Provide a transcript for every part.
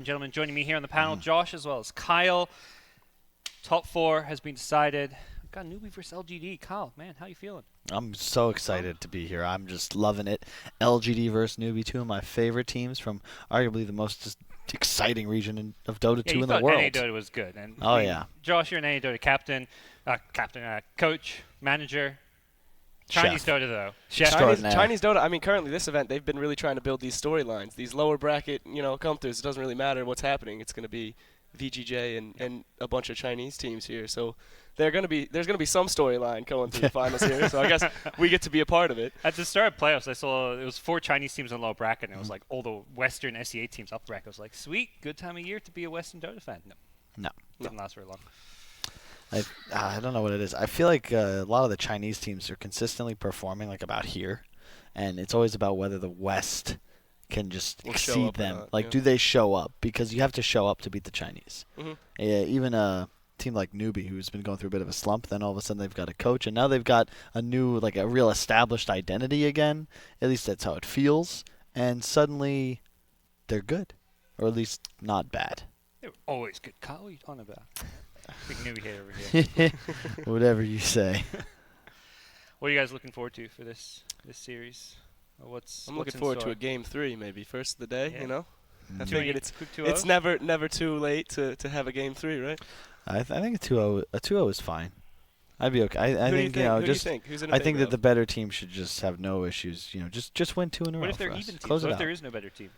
Gentlemen, joining me here on the panel, Josh as well as Kyle. Top 4 has been decided. We've got Newbee versus LGD. Kyle, man, how you feeling? I'm so excited to be here. I'm just loving it. LGD versus Newbee, two of my favorite teams from arguably the most just exciting region of Dota 2 in the world. NA Dota was good. And yeah. Josh, you're an NA Dota captain, coach, manager. Chinese Chef. Dota, though. Chinese Dota, I mean, currently this event, they've been really trying to build these storylines. These lower bracket, come-throughs. It doesn't really matter what's happening. It's going to be VGJ and a bunch of Chinese teams here. So there's going to be some storyline going through the finals here. So I guess we get to be a part of it. At the start of playoffs, I saw it was 4 Chinese teams in the low bracket, and it was like all the Western SEA teams up bracket. I was like, sweet, good time of year to be a Western Dota fan. No. Didn't last very long. I don't know what it is. I feel like a lot of the Chinese teams are consistently performing like about here, and it's always about whether the West can just exceed them. Do they show up? Because you have to show up to beat the Chinese. Even a team like Newbee, who's been going through a bit of a slump, then all of a sudden they've got a coach, and now they've got a new, like a real established identity again. At least that's how it feels. And suddenly they're good, or at least not bad. They were always good. Kyle, what are you talking about? Big Newbee hate over here. Whatever you say. What are you guys looking forward to for this series? I'm looking forward to a game 3, maybe first of the day. Yeah. I think it's never too late to have a game 3, right? I think a 2-0 is fine. I'd be okay. I think Who do you think? Who's in I think that the better team should just have no issues. Just win 2 in a row. What if they're even teams? What if there is no better team?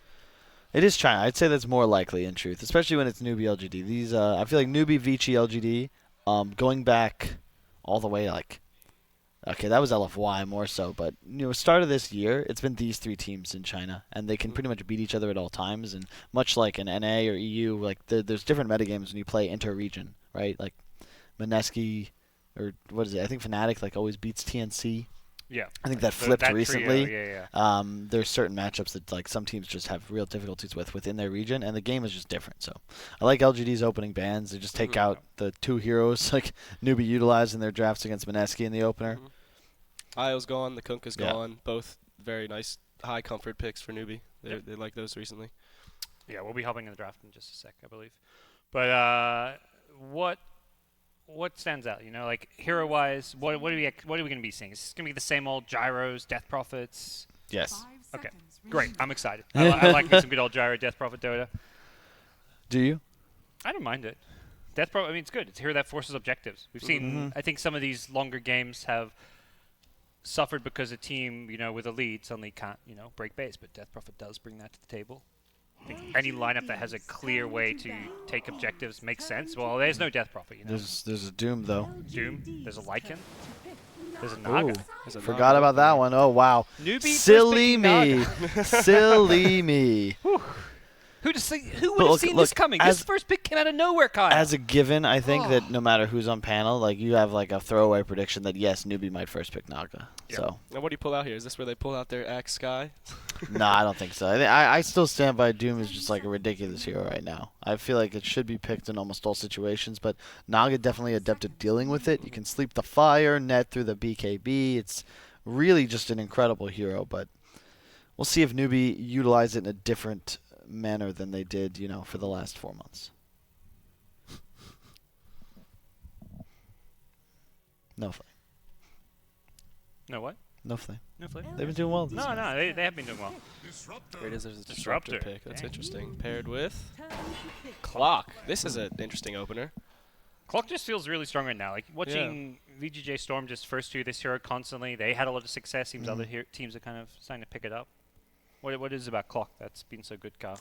It is China. I'd say that's more likely in truth, especially when it's Newbee LGD. These I feel like Newbee Vici LGD, going back all the way okay, that was LFY more so, but start of this year, it's been these 3 teams in China, and they can pretty much beat each other at all times. And much like in NA or EU, like there's different metagames when you play inter-region, right? Like Mineski, or what is it? I think Fnatic always beats TNC. Yeah, I think that flipped recently. Yeah. There's certain matchups that some teams just have real difficulties within their region, and the game is just different. So I like LGD's opening bans. They just take out the 2 heroes like Newbee utilized in their drafts against Mineski in the opener. Io's gone, the Kunkka's gone. Both very nice high comfort picks for Newbee. They like those recently. Yeah, we'll be hopping in the draft in just a sec, I believe. But what stands out? Like hero-wise, what are we going to be seeing? Is this going to be the same old gyros, Death Prophets? Yes. Okay, great. I'm excited. I like me some good old gyro Death Prophet Dota. Do you? I don't mind it. Death Prophet, I mean, it's good. It's a hero that forces objectives. We've seen, I think some of these longer games have suffered because a team, with a lead suddenly can't, break base. But Death Prophet does bring that to the table. I think any lineup that has a clear way to take objectives makes sense. Well, there's no Death Prophet, There's a Doom, though. Doom. There's a Lycan. There's a Naga. Forgot about that one. Oh, wow. Newbee Silly me. Silly me. Who would have seen this coming? This first pick came out of nowhere, Kyle. As a given, I think that no matter who's on panel, you have a throwaway prediction that, yes, Newbee might first pick Naga. Yeah. So. Now, what do you pull out here? Is this where they pull out their Axe Sky? No, I don't think so. I still stand by Doom is just a ridiculous hero right now. I feel like it should be picked in almost all situations, but Naga definitely adept at dealing with it. You can sleep the fire, net through the BKB. It's really just an incredible hero, but we'll see if Newbee utilize it in a different manner than they did, for the last 4 months. No flame. No what? No flame. No flame? They've been doing well. No, they have been doing well. Great as a disruptor pick. That's Dang. interesting. Paired with Clock. This is an interesting opener. Clock just feels really strong right now. Watching VGJ Storm just first 2 this hero constantly, they had a lot of success. Seems other teams are kind of starting to pick it up. What is it about Clock that's been so good, Kyle?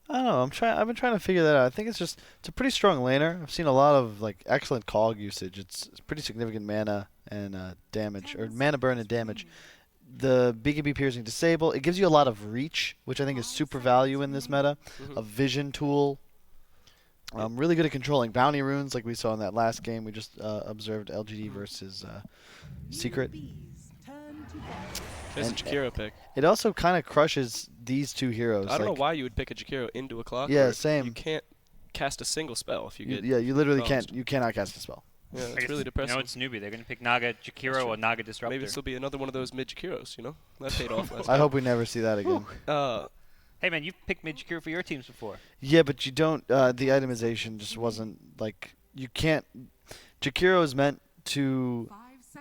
I don't know. I've been trying to figure that out. I think it's a pretty strong laner. I've seen a lot of excellent cog usage. It's pretty significant mana and damage, or mana burn and damage. The BKB piercing disable. It gives you a lot of reach, which I think is super value in this meta. A vision tool. Really good at controlling bounty runes, like we saw in that last game we just observed LGD versus Secret. There's a Jakiro pick. It also kind of crushes these 2 heroes. I don't know why you would pick a Jakiro into a Clock. Yeah, same. You can't cast a single spell if you get. Yeah, you literally bombed. can't. You cannot cast a spell. Yeah, it's really depressing. It's Newbee. They're going to pick Naga Jakiro or Naga Disruptor. Maybe this will be another one of those mid Jakiros. That paid off last I time. hope we never see that again. Hey, man, you've picked mid-Jakiro for your teams before. Yeah, but you don't. The itemization just wasn't like you can't. Jakiro is meant to.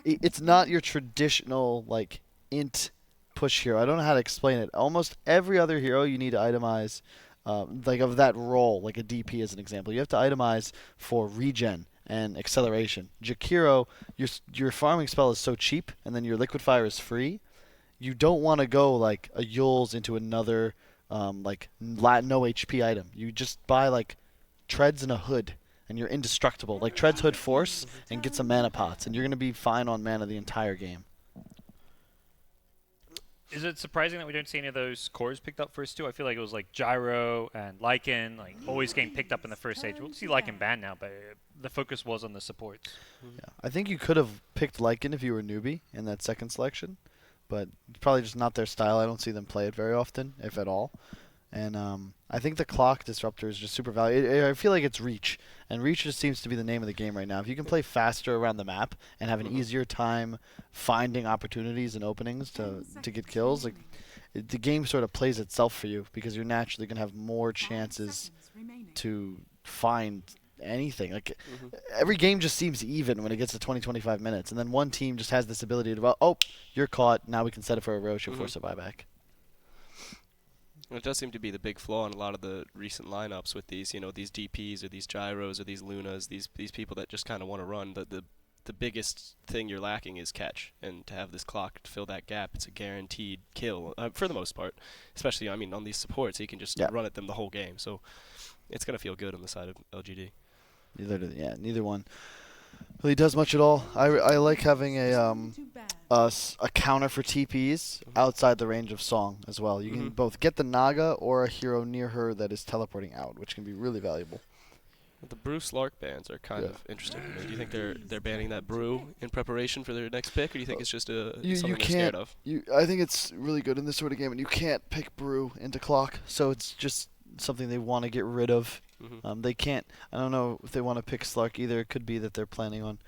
It's not your traditional like int push hero. I don't know how to explain it. Almost every other hero you need to itemize, like of that role, like a DP as an example. You have to itemize for regen and acceleration. Jakiro, your farming spell is so cheap, and then your liquid fire is free. You don't want to go like a Yules into another like no HP item. You just buy like treads and a hood, and you're indestructible. Like treads, hood, force, and get some mana pots, and you're gonna be fine on mana the entire game. Is it surprising that we don't see any of those cores picked up first too? I feel like it was like Gyro and Lycan, like always getting picked up in the first stage. We'll see Lycan banned now, but the focus was on the supports. Yeah, I think you could have picked Lycan if you were Newbee in that second selection, but it's probably just not their style. I don't see them play it very often, if at all. And I think the clock disruptor is just super valuable. I feel like it's reach, and reach just seems to be the name of the game right now. If you can play faster around the map and have an easier time finding opportunities and openings to get kills, like the game sort of plays itself for you because you're naturally going to have more chances to find anything. Like every game just seems even when it gets to 20-25 minutes, and then one team just has this ability to, oh, you're caught, now we can set it for a Roche or force a buyback. It does seem to be the big flaw in a lot of the recent lineups with these, these DPs or these Gyros or these Lunas, these people that just kind of want to run. The biggest thing you're lacking is catch, and to have this clock to fill that gap, it's a guaranteed kill for the most part. Especially, on these supports, you can just run at them the whole game. So it's gonna feel good on the side of LGD. Neither one really does much at all. I like having a counter for TPs outside the range of Song as well. You can both get the Naga or a hero near her that is teleporting out, which can be really valuable. The Brew Slark bans are kind of interesting to me. Do you think they're banning that Brew in preparation for their next pick, or do you think it's just something they're scared of? I think it's really good in this sort of game, and you can't pick Brew into clock, so it's just something they want to get rid of. They can't. I don't know if they want to pick Slark either. It could be that they're planning on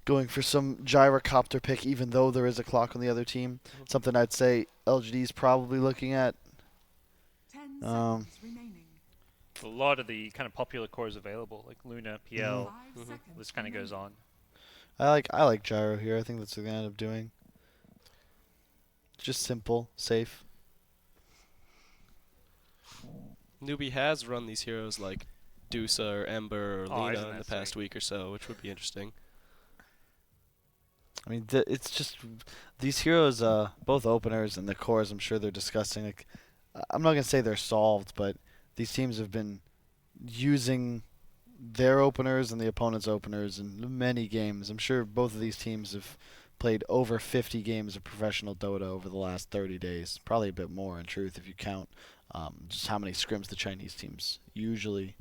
going for some gyrocopter pick, even though there is a clock on the other team. Something I'd say LGD is probably looking at. 10 seconds remaining. A lot of the kind of popular cores available, like Luna, PL. This kind of goes on. I like gyro here. I think that's what they're gonna end up doing. Just simple, safe. Newbie has run these heroes like Dusa or Ember or Lina in the past week or so, which would be interesting. I mean, it's just these heroes, both openers and the cores, I'm sure they're discussing. Like, I'm not going to say they're solved, but these teams have been using their openers and the opponent's openers in many games. I'm sure both of these teams have played over 50 games of professional Dota over the last 30 days. Probably a bit more, in truth, if you count just how many scrims the Chinese teams usually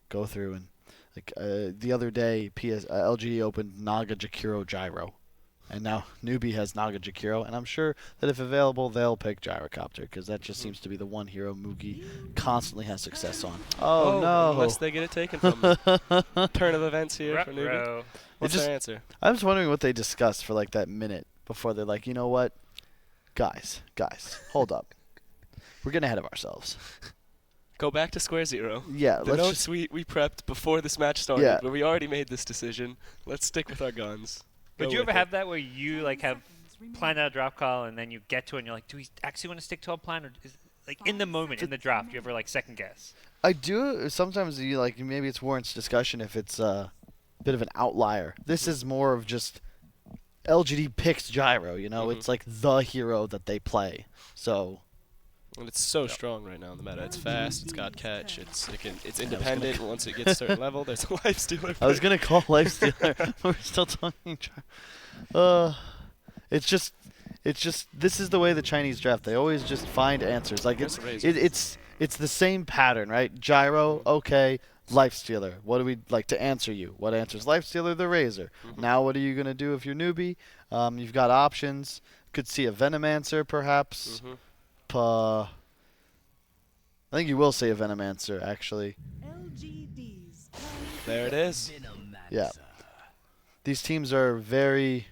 go through. And like the other day, LGD opened Naga Jakiro Gyro. And now Newbee has Naga Jakiro, and I'm sure that if available, they'll pick Gyrocopter, because that just seems to be the one hero Mugi constantly has success on. Oh no! Unless they get it taken from them. Turn of events here for Newbee. What's their answer? I'm just wondering what they discussed for like that minute before they're like, you know what? Guys, hold up. We're getting ahead of ourselves. Go back to square zero. Yeah, the notes we prepped before this match started, but we already made this decision. Let's stick with our guns. Would you ever have that where you like have planned out a draft call and then you get to it and you're like, do we actually want to stick to our plan, or is like in the moment in the draft you ever like second guess? I do. Sometimes you like maybe it's warrants discussion if it's a bit of an outlier. This is more of just LGD picks Gyro. It's like the hero that they play. So. And it's so strong right now in the meta. It's fast. It's got catch. It's independent. Once it gets a certain level, there's a lifestealer. I was gonna call lifestealer. We're still talking. It's just this is the way the Chinese draft. They always just find answers. Like it's the same pattern, right? Gyro, okay. Lifestealer. What do we like to answer you? What answers Lifestealer? The Razor. Now what are you gonna do if you're Newbee? You've got options. Could see a Venomancer perhaps. I think you will say a Venomancer, actually. There it is. Yeah. These teams are very,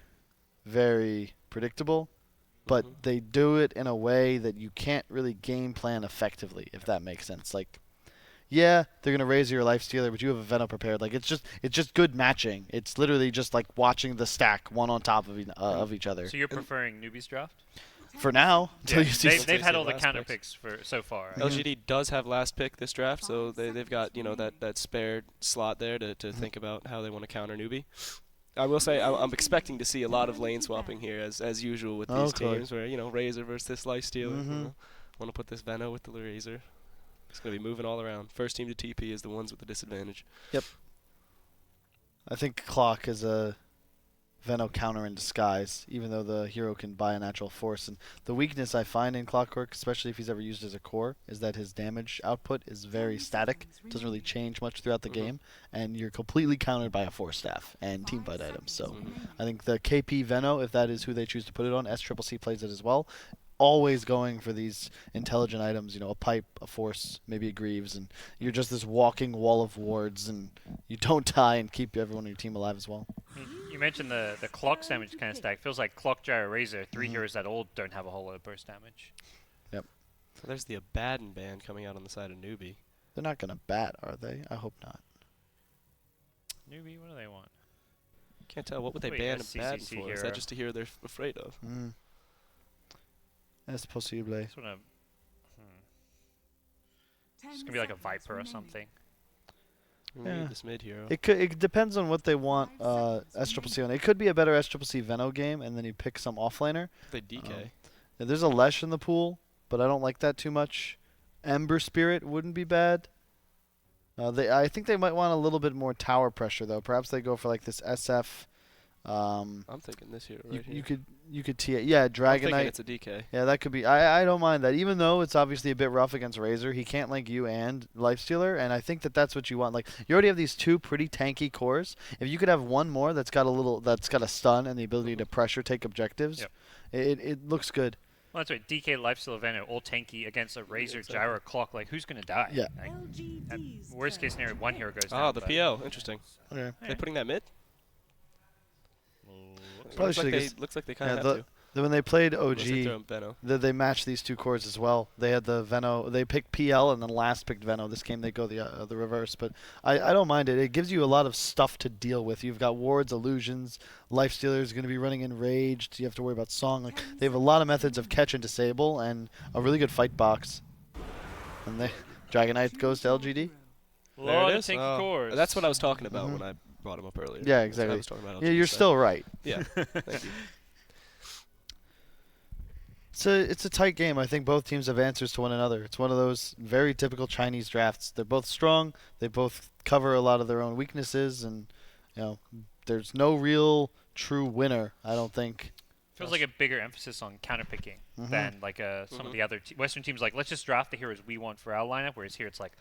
very predictable. but they do it in a way that you can't really game plan effectively, if that makes sense. Like, yeah, they're gonna raise your life stealer, but you have a Venom prepared. Like, it's just good matching. It's literally just like watching the stack one on top of each other. So you're preferring Newbee's draft? For now, until you see. They've had all the counter picks for so far. LGD does have last pick this draft, so they've got that spare slot there to think about how they want to counter Newbee. I will say I'm expecting to see a lot of lane swapping here as usual with these teams, where Razor versus this life stealer. Want to put this Veno with the Razor. It's going to be moving all around. First team to TP is the ones with the disadvantage. Yep. I think Clock is a Veno counter in disguise, even though the hero can buy a natural force. And the weakness I find in Clockwork, especially if he's ever used as a core, is that his damage output is very static. It doesn't really change much throughout the game, and you're completely countered by a force staff and team fight items. So I think the KP Veno, if that is who they choose to put it on, SCCC plays it as well. Always going for these intelligent items, a pipe, a force, maybe a Greaves, and you're just this walking wall of wards, and you don't die and keep everyone on your team alive as well. You mentioned the clock damage kind of stack. Feels like Clock, Gyro, Razor, three heroes that all don't have a whole lot of burst damage. Yep. So there's the Abaddon band coming out on the side of Newbee. They're not going to bat, are they? I hope not. Newbee, what do they want? Can't tell. What would they ban Abaddon for? Hero. Is that just a hero they're afraid of? Es posible. It's going to be like a Viper or something. We need this mid hero. It depends on what they want SCCC on. It could be a better SCCC Veno game, and then you pick some offlaner. They DK. There's a Lesh in the pool, but I don't like that too much. Ember Spirit wouldn't be bad. I think they might want a little bit more tower pressure, though. Perhaps they go for like this SF. I'm thinking this hero right here. You could tee it. Yeah, Dragon Knight. It's a DK. Yeah, that could be. I don't mind that. Even though it's obviously a bit rough against Razor, he can't link you and Lifestealer, and I think that's what you want. Like, you already have these two pretty tanky cores. If you could have one more that's got a stun and the ability to pressure take objectives, it looks good. Well, that's right. DK, Lifestealer, Veno, all tanky against a Razor, Gyro, Clock. Like, who's going to die? Yeah. Like, worst case scenario, one hero goes down. Oh, the PL. Interesting. Okay. They're putting that mid? Looks like they kind of have to. When they played OG, they matched these two cores as well. They had the Veno. They picked PL and then last picked Veno. This game they go the reverse, but I don't mind it. It gives you a lot of stuff to deal with. You've got wards, illusions, Lifestealer is going to be running enraged. You have to worry about song. Like, they have a lot of methods of catch and disable and a really good fight box. And Dragon Knight goes to LGD. There it is. Cores. That's what I was talking about when I brought him up earlier. Yeah, exactly. Yeah, you're still right. Yeah, thank you. It's a tight game. I think both teams have answers to one another. It's one of those very typical Chinese drafts. They're both strong. They both cover a lot of their own weaknesses, and there's no real true winner, I don't think. Feels like a bigger emphasis on counterpicking than like some of the other Western teams. Like, let's just draft the heroes we want for our lineup, whereas here it's like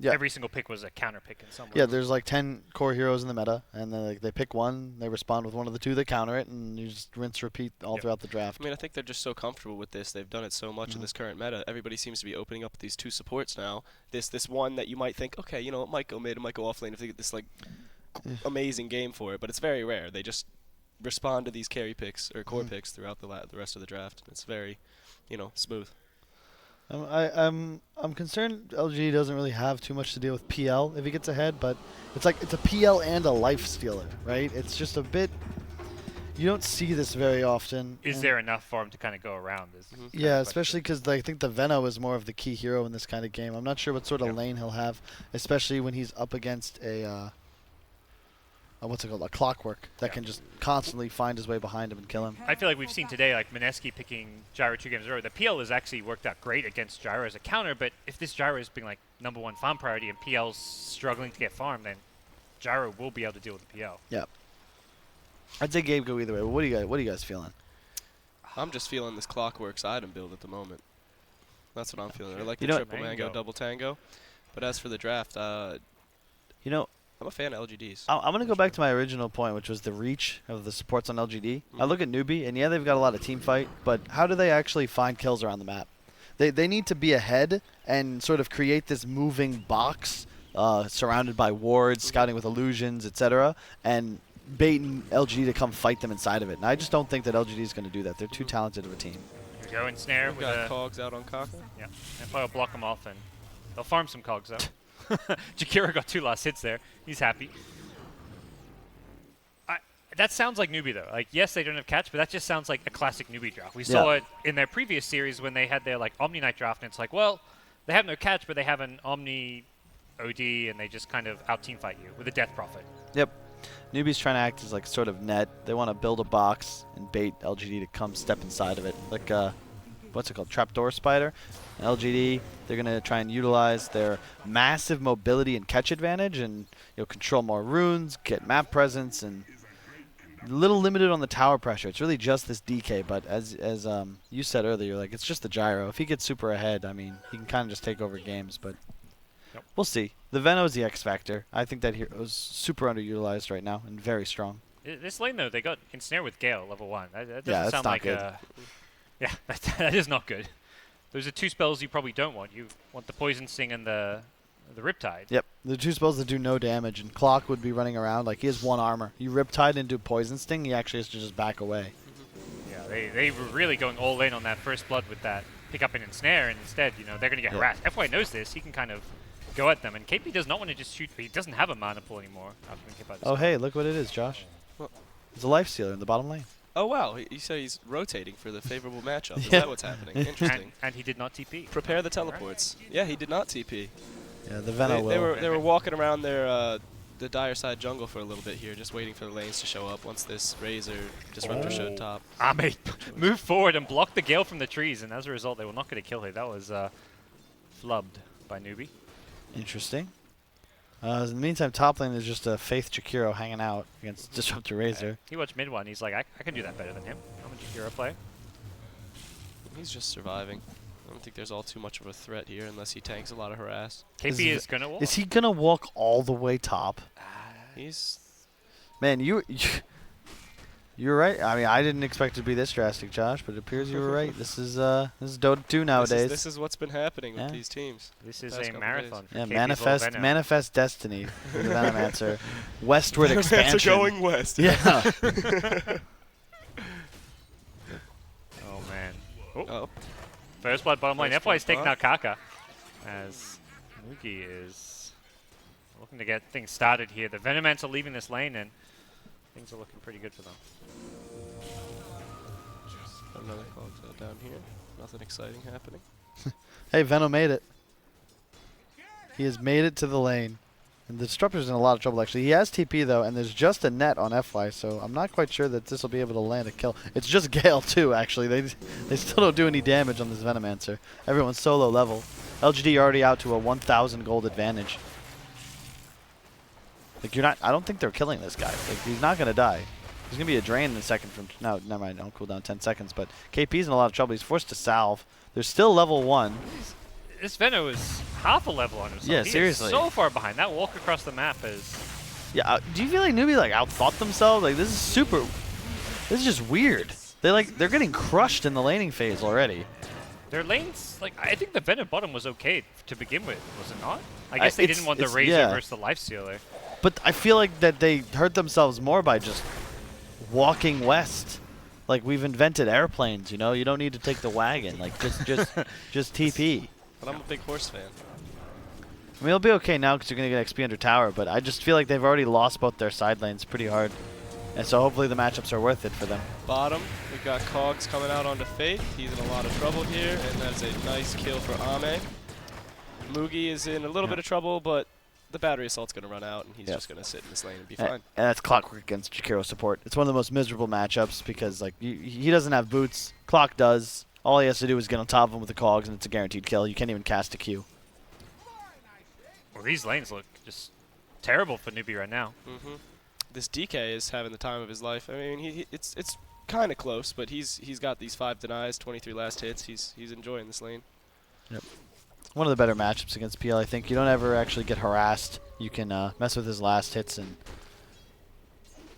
every single pick was a counter pick in some way. Yeah, there's like 10 core heroes in the meta, and then they pick one, they respond with one of the two, they counter it, and you just rinse, repeat all throughout the draft. I mean, I think they're just so comfortable with this. They've done it so much in this current meta. Everybody seems to be opening up these two supports now. This one that you might think, okay, it might go mid, it might go off lane if they get this like amazing game for it, but it's very rare. They just respond to these carry picks or core picks throughout the rest of the draft. It's very, smooth. I'm concerned LGD doesn't really have too much to deal with PL if he gets ahead, but it's a PL and a life stealer, right? It's just a bit. You don't see this very often. Is there enough for him to kind of go around? Yeah, especially because I think the Veno is more of the key hero in this kind of game. I'm not sure what sort of lane he'll have, especially when he's up against a Clockwork that can just constantly find his way behind him and kill him. I feel like we've seen today, like Mineski picking Gyro 2 games in a row. The PL has actually worked out great against Gyro as a counter, but if this Gyro is being like #1 farm priority and PL's struggling to get farm, then Gyro will be able to deal with the PL. Yeah. I'd say Gabe go either way. But what are you guys feeling? I'm just feeling this Clockworks item build at the moment. That's what I'm feeling. I like the triple mango, double tango. But as for the draft, I'm a fan of LGDs. I'm going to go back to my original point, which was the reach of the supports on LGD. I look at Newbee, and yeah, they've got a lot of team fight, but how do they actually find kills around the map? They need to be ahead and sort of create this moving box surrounded by wards, scouting with illusions, etc. And baiting LGD to come fight them inside of it. And I just don't think that LGD is going to do that. They're too talented of a team. Here we go, ensnare We've with got Cogs out on Kaka. Yeah, and probably will block him off, and they'll farm some Cogs though. Jakiro got 2 last hits there. He's happy. That sounds like Newbee though. Like, yes, they don't have catch, but that just sounds like a classic Newbee draft. We saw it in their previous series when they had their like Omni Knight draft, and it's like, well, they have no catch, but they have an Omni OD, and they just kind of out team fight you with a Death Prophet. Yep. Newbee's trying to act as like sort of net. They want to build a box and bait LGD to come step inside of it. Like, what's it called? Trapdoor Spider. LGD, they're going to try and utilize their massive mobility and catch advantage and control more runes, get map presence, and a little limited on the tower pressure. It's really just this DK, but as you said earlier, like it's just the gyro. If he gets super ahead, I mean, he can kind of just take over games, but we'll see. The Veno is the X factor. I think that hero's super underutilized right now and very strong. This lane, though, they got ensnare with Gale, level 1. That doesn't that's sound not like good. Yeah, that is not good. Those are 2 spells you probably don't want. You want the Poison Sting and the Riptide. Yep, the 2 spells that do no damage, and Clock would be running around like he has 1 armor. You Riptide into Poison Sting, he actually has to just back away. Yeah, they were really going all in on that first blood with that pick up and ensnare, and instead, they're going to get harassed. FY knows this. He can kind of go at them, and KP does not want to just shoot. He doesn't have a mana pool anymore after being hit by this. Oh, hey, look what it is, Josh. What? It's a life stealer in the bottom lane. Oh, wow. He said he's rotating for the favorable matchup. Is that what's happening? Interesting. And he did not TP. Prepare the teleports. Yeah, he did not TP. Yeah, the Veno will. They were walking around their the dire side jungle for a little bit here, just waiting for the lanes to show up once this Razor Disruptor showed top. Ame moved forward and blocked the Gale from the trees, and as a result, they were not going to kill her. That was flubbed by Newbee. Interesting. In the meantime, top lane is just a Faith Jakiro hanging out against Disruptor Razor. He watched mid one. He's like, I can do that better than him. I'm a Jakiro player. He's just surviving. I don't think there's all too much of a threat here unless he tanks a lot of harass. KP is going to walk. Is he going to walk all the way top? He's... Man, you're right. I mean, I didn't expect it to be this drastic, Josh, but it appears you were right. This is Dota 2 nowadays. This is what's been happening with these teams. This is a marathon. Yeah, manifest destiny for the Venomancer. Westward expansion. Venomancer going west. Yeah. Oh, man. Oh. First blood bottom lane. FY is taking blood. out Kaka as Moogie is looking to get things started here. The Venomancer leaving this lane, and things are looking pretty good for them. Another call down here. Nothing exciting happening. Hey, Venom made it. He has made it to the lane. And the Disruptor's in a lot of trouble, actually. He has TP, though, and there's just a net on FY, so I'm not quite sure that this will be able to land a kill. It's just Gale, too, actually. They still don't do any damage on this Venomancer. Everyone's so low level. LGD already out to a 1,000 gold advantage. Like, I don't think they're killing this guy. Like, he's not going to die. He's going to be a drain in a second from... No, never mind. Don't cool down 10 seconds. But KP's in a lot of trouble. He's forced to salve. There's still level 1. This Veno is half a level on himself. Yeah, he seriously. Is so far behind. That walk across the map is... Yeah, do you feel like Newbee, like, outthought themselves? Like, this is super... This is just weird. They're getting crushed in the laning phase already. Their lanes... Like, I think the Veno bottom was okay to begin with, was it not? I guess they didn't want the Razor versus the Lifestealer. But I feel like that they hurt themselves more by just walking west. Like, we've invented airplanes, you know? You don't need to take the wagon. Like, just TP. But I'm a big horse fan. I mean, it'll be okay now because you're going to get XP under tower, but I just feel like they've already lost both their side lanes pretty hard. And so hopefully the matchups are worth it for them. Bottom, we've got Cogs coming out onto Faith. He's in a lot of trouble here, and that's a nice kill for Ame. Moogie is in a little bit of trouble, but the battery assault's going to run out, and he's just going to sit in this lane and be fine. And that's Clockwork against Jakiro support. It's one of the most miserable matchups because, like, he doesn't have boots. Clock does. All he has to do is get on top of him with the Cogs, and it's a guaranteed kill. You can't even cast a Q. Well, these lanes look just terrible for Newbee right now. This DK is having the time of his life. I mean, it's kind of close, but he's got these 5 denies, 23 last hits. He's enjoying this lane. Yep. One of the better matchups against PL, I think. You don't ever actually get harassed. You can mess with his last hits, and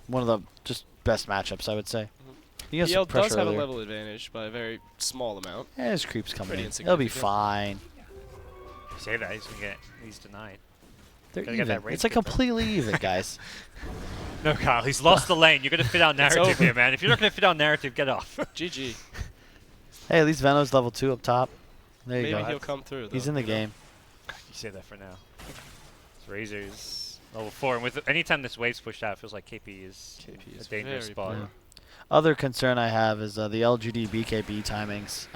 one of the just best matchups, I would say. PL does have a level advantage by a very small amount. Yeah, his creeps coming in. He'll be fine. You say that, he's going to get these denied. They're even. It's like completely even, guys. No, Kyle, he's lost the lane. You're going to fit our narrative here, man. If you're not going to fit our narrative, get off. GG. Hey, at least Veno's level 2 up top. There you Maybe go. he'll come through, though. He's in the game. You say that for now. Razor's level 4, and with anytime this wave's pushed out, it feels like KP is a dangerous spot. Yeah. Other concern I have is the LGD BKB timings.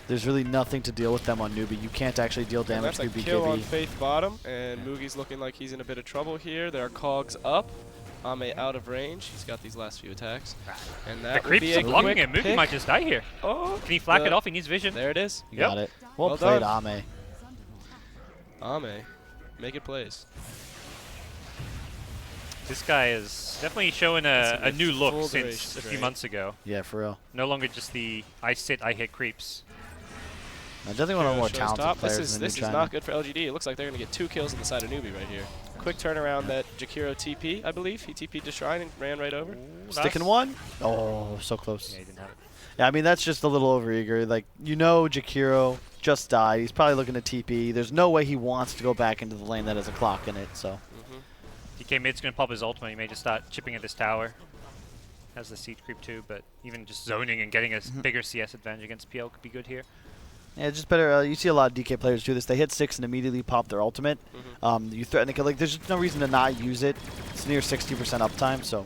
There's really nothing to deal with them on Newbee. You can't actually deal damage through BKB. That's a kill on Faith bottom, and Moogie's looking like he's in a bit of trouble here. There are cogs up. Ame out of range. He's got these last few attacks. And that the creeps are blocking him. Moogie might just die here. Oh, can he flak it off? He needs vision. There it is. You got it. Well played, Ame. Ame, making plays. This guy is definitely showing a new look since a few months ago. Yeah, for real. No longer just the I sit, I hit creeps. I definitely want more talented players. This is not good for LGD. It looks like they're going to get 2 kills on the side of Newbee right here. Quick turnaround that Jakiro TP, I believe. He TP'd to Shrine and ran right over. Sticking one? Oh, so close. Yeah, he didn't have it. Yeah, I mean, that's just a little overeager. Like, you know Jakiro just died. He's probably looking to TP. There's no way he wants to go back into the lane that has a clock in it, so. DK mid's going to pop his ultimate. He may just start chipping at this tower. Has the siege creep too, but even just zoning and getting a bigger CS advantage against PL could be good here. Yeah, it's just better. You see a lot of DK players do this. They hit 6 and immediately pop their ultimate. You threaten to kill. Like, there's just no reason to not use it. It's near 60% uptime, so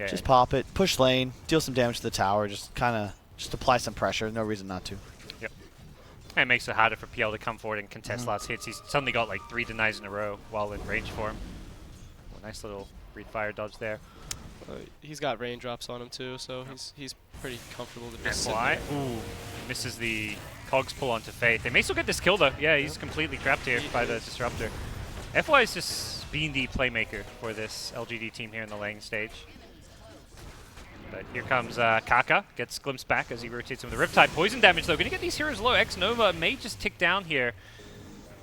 just pop it, push lane, deal some damage to the tower. Just kind of apply some pressure. No reason not to. Yep. And it makes it harder for PL to come forward and contest last hits. He's suddenly got like 3 denies in a row while in range for him. Oh, nice little read fire dodge there. He's got raindrops on him too, so he's pretty comfortable to just FY. Ooh, misses the cogs pull onto Faith. They may still get this kill though. Yeah, he's completely trapped here by the disruptor. FY is just being the playmaker for this LGD team here in the lane stage. But here comes Kaka, gets glimpsed back as he rotates him with the Riptide. Poison damage though, gonna get these heroes low. X-Nova may just tick down here.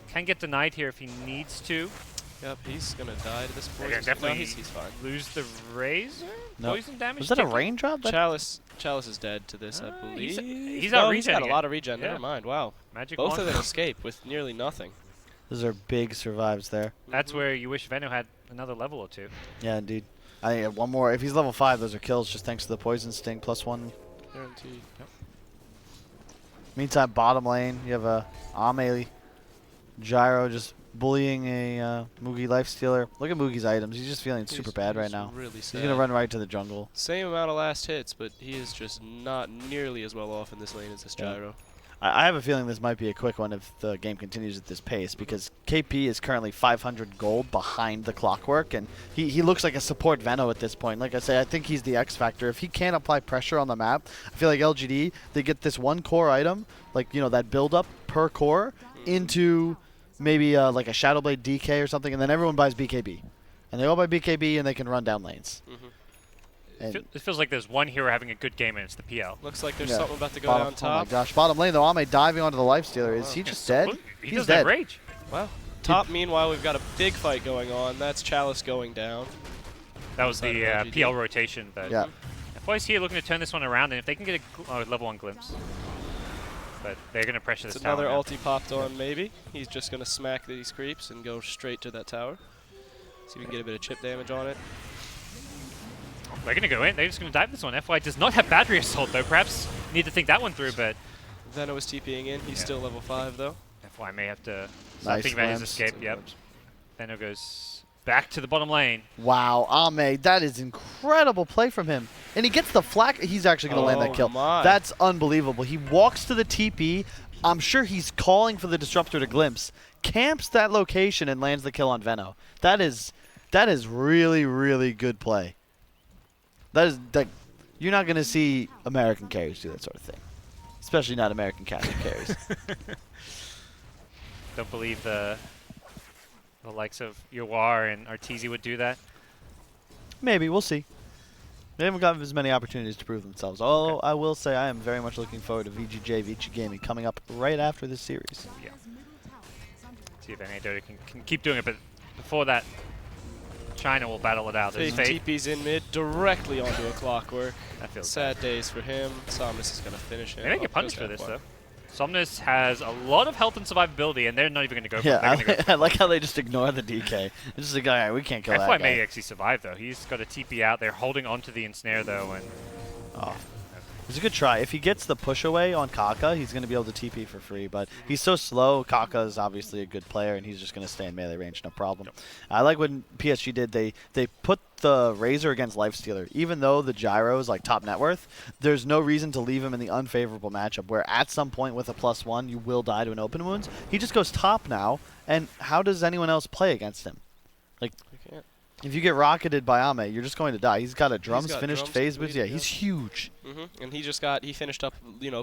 Can get denied here if he needs to. Yep, he's gonna die to this poison. Definitely no, he's fine. Lose the Razor? No. Poison damage? Was that a raindrop? Chalice is dead to this, I believe. He's out He's got a regen lot of regen. Yeah. Never mind. Wow. Magic Both wand. of them escape with nearly nothing. Those are big survives there. That's where you wish Veno had another level or 2. Yeah, indeed. I think one more. If he's level 5, those are kills just thanks to the poison sting +1. Guaranteed. Yep. Meantime, bottom lane, you have a Ame Gyro just bullying a Moogie Lifestealer. Look at Moogie's items. He's just feeling super bad right now. Really sad. He's going to run right to the jungle. Same amount of last hits, but he is just not nearly as well off in this lane as this Gyro. I have a feeling this might be a quick one if the game continues at this pace because KP is currently 500 gold behind the Clockwork, and he looks like a support Veno at this point. Like I say, I think he's the X factor. If he can't apply pressure on the map, I feel like LGD, they get this one core item, like, you know, that build up per core into maybe like a Shadowblade DK or something, and then everyone buys BKB. And they all buy BKB and they can run down lanes. It feels like there's one hero having a good game and it's the PL. Looks like there's something about to go bottom, down top. Oh my gosh, bottom lane though, Ame diving onto the Lifestealer. Is he just dead? He doesn't have rage. Wow. Top, meanwhile, we've got a big fight going on. That's Chalice going down. That was the PL rotation. But yeah. FY's here looking to turn this one around, and if they can get a level 1 glimpse. But they're going to pressure this tower. Another ulti popped on, maybe. He's just going to smack these creeps and go straight to that tower. See if we can get a bit of chip damage on it. They're going to go in. They're just going to dive this one. FY does not have battery assault, though. Perhaps need to think that one through, but... Veno is TPing in. He's still level 5, though. FY may have to nice think about his escape. Yep. Veno goes back to the bottom lane. Wow, Ame, that is incredible play from him. And he gets the flak. He's actually going to land that kill. My. That's unbelievable. He walks to the TP. I'm sure he's calling for the Disruptor to glimpse. Camps that location and lands the kill on Veno. That is really, really good play. You're not going to see American carries do that sort of thing. Especially not American Catholic carries. Don't believe the likes of Yawar and Arteezy would do that. Maybe, we'll see. They haven't gotten as many opportunities to prove themselves. Although I will say I am very much looking forward to VGJ, VG Gaming coming up right after this series. Yeah. See if NA Dota can keep doing it, but before that, China will battle it out. Fate TP's in mid directly onto a Clockwork. That feels sad days for him. Somnus is going to finish him. They may get punished for this, though. Somnus has a lot of health and survivability, and they're not even going to go for it. Yeah, They're gonna go I like how they just ignore the DK. It's just like, all right, we can't kill that FY guy. may actually survive, though. He's got a TP out. They're holding onto the ensnare, though, and... Oh. It's a good try. If he gets the push away on Kaka, he's going to be able to TP for free. But he's so slow. Kaka is obviously a good player, and he's just going to stay in melee range, no problem. Yep. I like what PSG did. They put the Razor against Lifestealer. Even though the Gyro is like top net worth, there's no reason to leave him in the unfavorable matchup where at some point with a +1 you will die to an open wounds. He just goes top now, and how does anyone else play against him? Like, if you get rocketed by Ame, you're just going to die. He's got a drums finished phase boost. Yeah, he's huge. And he finished up,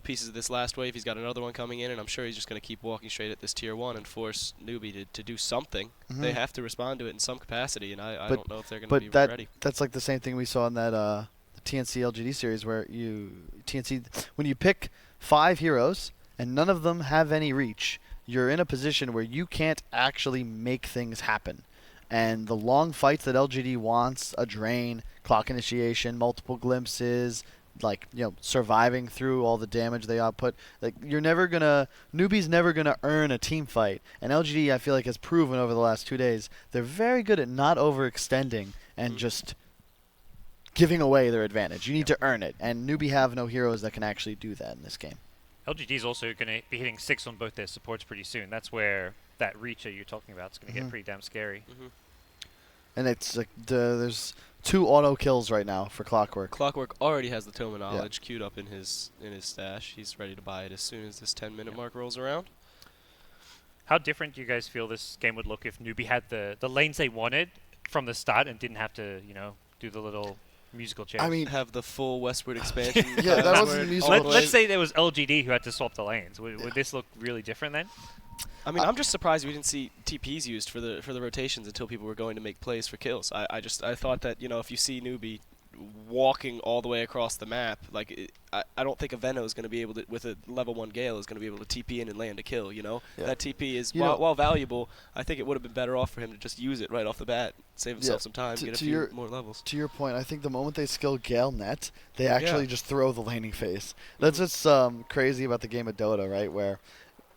pieces of this last wave. He's got another one coming in, and I'm sure he's just going to keep walking straight at this tier 1 and force Newbee to do something. They have to respond to it in some capacity, and I don't know if they're going to be ready. That's like the same thing we saw in that the TNC.LGD series where when you pick 5 heroes and none of them have any reach, you're in a position where you can't actually make things happen. And the long fights that LGD wants, a drain, clock initiation, multiple glimpses, like, surviving through all the damage they output, like, Newbee's never gonna earn a team fight. And LGD, I feel like, has proven over the last 2 days, they're very good at not overextending and just giving away their advantage. You need to earn it. And Newbee have no heroes that can actually do that in this game. LGD is also going to be hitting 6 on both their supports pretty soon. That's where that reacher you're talking about is going to get pretty damn scary. And it's like there's 2 auto kills right now for Clockwork. Clockwork already has the Tome of Knowledge queued up in his stash. He's ready to buy it as soon as this 10-minute mark rolls around. How different do you guys feel this game would look if Newbee had the lanes they wanted from the start and didn't have to, do the little musical chairs? I mean, have the full westward expansion. Yeah, that wasn't musical. Let's say there was LGD who had to swap the lanes. Would this look really different then? I mean, I'm just surprised we didn't see TPs used for the rotations until people were going to make plays for kills. I thought that if you see Newbee walking all the way across the map, like I don't think a Veno is going to be able to, with a level 1 Gale, is going to be able to TP in and land a kill. That TP is while valuable. I think it would have been better off for him to just use it right off the bat, save himself some time, get a few more levels. To your point, I think the moment they skill Gale net, they actually just throw the laning phase. That's what's crazy about the game of Dota, right? Where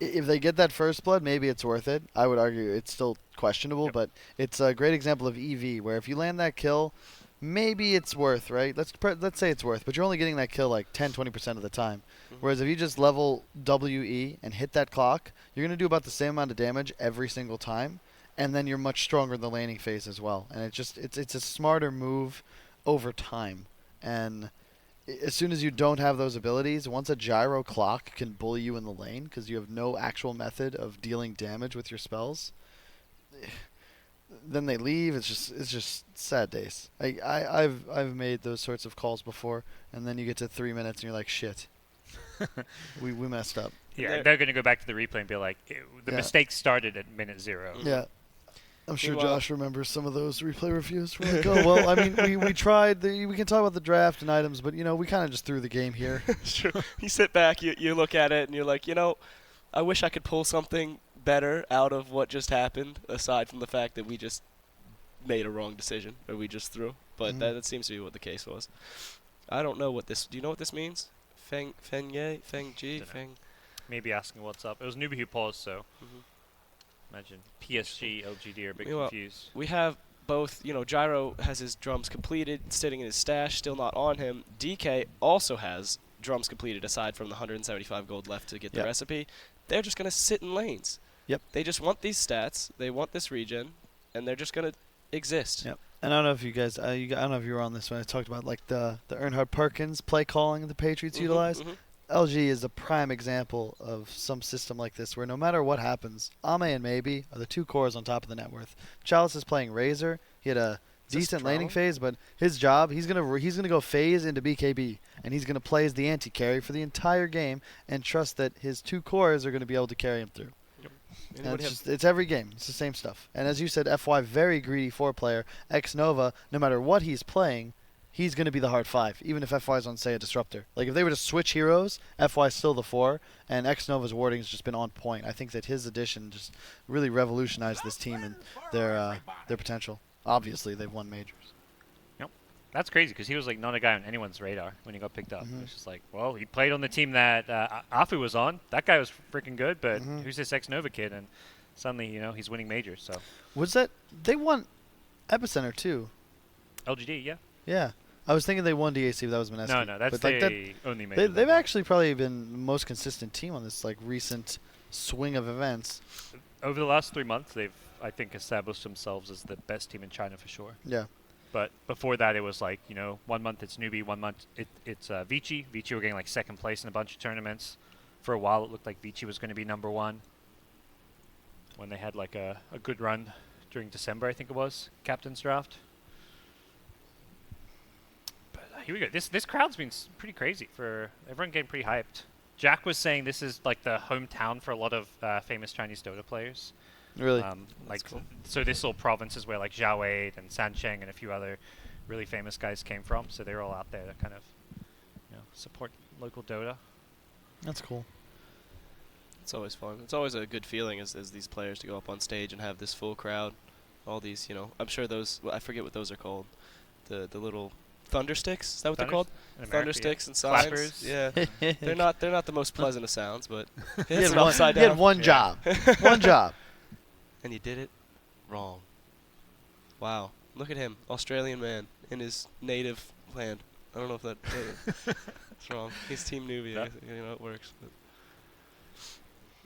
if they get that first blood, maybe it's worth it. I would argue it's still questionable, but it's a great example of EV, where if you land that kill, maybe it's worth, right? Let's say it's worth, but you're only getting that kill like 10-20% of the time. Whereas if you just level WE and hit that clock, you're going to do about the same amount of damage every single time, and then you're much stronger in the laning phase as well. And it's a smarter move over time. And as soon as you don't have those abilities, once a gyro clock can bully you in the lane because you have no actual method of dealing damage with your spells, then they leave. It's just sad days. I've made those sorts of calls before, and then you get to 3 minutes and you're like, shit, we messed up. Yeah, they're going to go back to the replay and be like, the mistake started at minute 0. Yeah. I'm sure Josh remembers some of those replay reviews. We're like, oh, well, I mean, we tried. We can talk about the draft and items, but, we kind of just threw the game here. It's true. You sit back, you look at it, and you're like, I wish I could pull something better out of what just happened, aside from the fact that we just made a wrong decision, or we just threw. But that seems to be what the case was. I don't know what this... Do you know what this means? Feng G? Maybe asking what's up. It was Newbee who paused, so... Imagine PSG.LGD are a bit confused. We have both, Gyro has his drums completed, sitting in his stash, still not on him. DK also has drums completed, aside from the 175 gold left to get the recipe. They're just going to sit in lanes. Yep. They just want these stats, they want this regen, and they're just going to exist. Yep. And I don't know if you guys, I don't know if you were on this when I talked about like the Earnhardt Perkins play calling the Patriots utilize. LG is a prime example of some system like this where no matter what happens, Ame and Maybe are the 2 cores on top of the net worth. Chalice is playing Razor. He had a decent laning phase, but his job, he's gonna go phase into BKB, and he's gonna play as the anti-carry for the entire game and trust that his 2 cores are gonna be able to carry him through. And it's every game. It's the same stuff. And as you said, FY, very greedy 4-player. X-Nova, no matter what he's playing, he's going to be the hard 5, even if FY is on, say, a Disruptor. Like, if they were to switch heroes, FY is still the 4, and X-Nova's warding has just been on point. I think that his addition just really revolutionized this team and their potential. Obviously, they've won majors. Yep. That's crazy because he was like not a guy on anyone's radar when he got picked up. It's just like, well, he played on the team that Afu was on. That guy was freaking good, but who's this ex-Nova kid? And suddenly, he's winning majors. So was that they won Epicenter too? LGD, yeah. Yeah, I was thinking they won DAC, but that was Mineski. No, that's the only major. They've actually probably been the most consistent team on this like recent swing of events. Over the last 3 months, they've I think established themselves as the best team in China for sure. Yeah. But before that, it was like, 1 month it's Newbee, 1 month it's Vici. Vici were getting like second place in a bunch of tournaments. For a while, it looked like Vici was going to be number one. When they had like a good run during December, I think it was, captain's draft. But here we go. This crowd's been pretty crazy for everyone getting pretty hyped. Jack was saying this is like the hometown for a lot of famous Chinese Dota players. Really? Cool. So this little province is where like Zhao Wei and Sancheng and a few other really famous guys came from. So they're all out there to kind of, support local Dota. That's cool. It's always fun. It's always a good feeling as these players to go up on stage and have this full crowd. All these, I'm sure those. Well, I forget what those are called. The little thunder sticks. Is that what they're called? Thunder sticks and signs. Clappers. Yeah. they're not the most pleasant of sounds, but he had one job. One job. And you did it wrong. Wow. Look at him, Australian man in his native land. I don't know if that's wrong. He's Team Newbee. It works. But